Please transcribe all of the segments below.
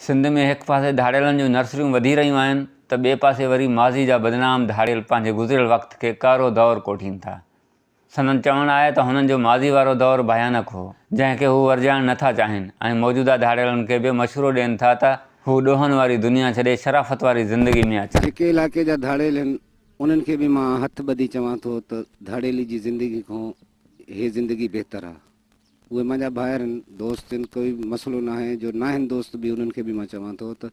सिंध में एक पासे धाड़ेलनि जूं नर्सरियूं वधी रहियूं आहिनि त ॿिए पासे वरी माज़ी जा बदनाम धाड़ेल पंहिंजे गुज़िरियल वक़्त खे कारो दौरु कोठीनि था। संदनि चवणु आहे त हुननि जो माज़ी वारो दौरु भयानक हो, जंहिंखे हू वरजाइणु नथा चाहिनि ऐं मौजूदा धाड़ेलनि खे बि मशवरो ॾियनि था त हू ॾोहनि वारी दुनिया छॾे शराफ़त वारी ज़िंदगी में अचनि। जेके इलाइक़े जा धाड़ेल आहिनि उन्हनि खे बि मां हथु ॿधी चवां थो त धाड़ेली जी ज़िंदगी खां इहे ज़िंदगी बहितर आहे। उहे मुंहिंजा भाइर आहिनि, दोस्त आहिनि, कोई मसइलो न आहे। जो न आहिनि दोस्त बि उन्हनि खे बि मां चवां थो त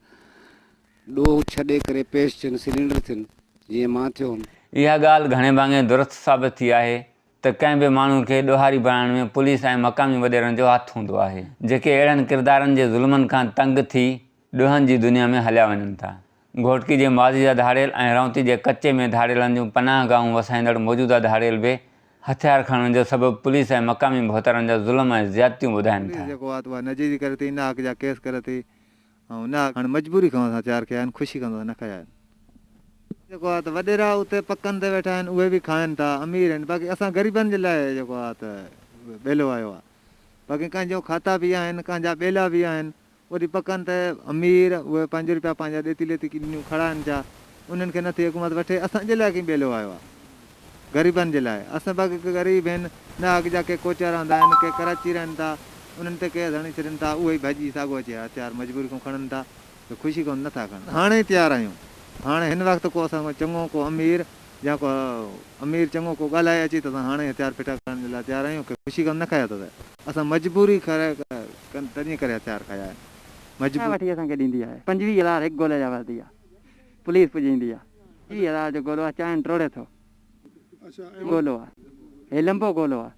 ॾोह छॾे करे पेश थियनि, सिलेंडर थियनि, जीअं मां थियो हुउमि। इहा ॻाल्हि घणे भाङे दुरुस्त साबित थी आहे त कंहिं बि माण्हू खे ॾोहारी बणाइण में पुलिस ऐं मक़ामी वॾेरनि जो हथु हूंदो आहे, जेके अहिड़नि किरदारनि जे ज़ुल्मनि खां तंग थी ॾोहनि जी दुनिया में हलिया वञनि था। घोटकी जे माज़ी जा धाड़ेल ऐं रौंती जे कचे में धाड़ेलनि जूं पनाह गाहूं वसाईंदड़ मौजूदा धाड़ेल बि हथियार खणण जो सबबु पुलिस ऐं मक़ामी मुहतरनि जा ज़ुल्म ऐं ज़्यादतियूं ॿुधाइनि था। जेको आहे उहा नजीरी करे थी, नाहक जा केस करे थी, ऐं न हाणे मजबूरी खां असां हथियार कया आहिनि, ख़ुशी खां न कया आहिनि। जेको आहे त वॾेरा उते पकनि ते वेठा आहिनि, उहे बि खाइनि था, अमीर आहिनि। बाक़ी असां ग़रीबनि जे लाइ जेको आहे त ॿेलो आयो आहे। बाक़ी कंहिंजो खाता बि आहिनि, कंहिंजा ॿेला बि आहिनि। वरी पकनि ते अमीर उहे 5 रुपया पंहिंजा ॾेती लेती किनियूं खड़ा आहिनि जा, उन्हनि खे नथी हुकूमत वठे। असांजे लाइ कीअं ॿेलो आयो आहे, ग़रीबनि जे लाइ। असां बाक़ी ग़रीब आहिनि, न अॻु जा के कोचा रहंदा आहिनि, के कराची रहनि था, उन्हनि ते केस हणी छॾनि था, उहे ई भॼी साॻो अचे हथियार मजबूरी खां खणनि था, त ख़ुशी कोन नथा खणनि। हाणे ई तयारु आहियूं, हाणे हिन वक़्तु को असां चङो को अमीर या को अमीर चङो को ॻाल्हाए अचे त असां हाणे हथियार फिटा करण जे लाइ तयारु आहियूं। की ख़ुशी कोन न खया अथव, असां मजबूरी करे तॾहिं करे हथियार खया आहिनि। मजबूरी वठी असांखे ॾींदी आहे 25,000 हिकु गोले जा वरिती आहे, पुलिस पुॼींदी आहे। 20,000 जो गोलो आहे, चांहि टोड़े थो गोलो आहे, हे लंबो गोलो आहे।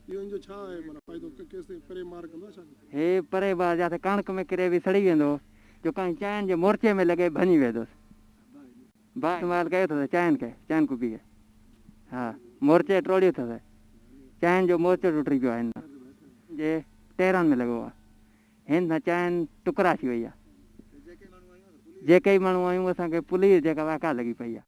हे परे बार जिते कणिक में किरे बि सड़ी वेंदो, जो कंहिं चांहि जे मोर्चे में लॻे भञी वेंदुसि। भाउ इस्तेमालु कयो अथसि चांहि कुपी खे। हा, मोर्चे टोड़ियो अथसि, चांहि जो मोर्चो टुटी पियो आहे हिन जे टेरनि में लॻो आहे। हिन चांहि टुकरा थी वई आहे। जेके माण्हू आहियूं असांखे पुलिस जेका वाका लॻी पई आहे।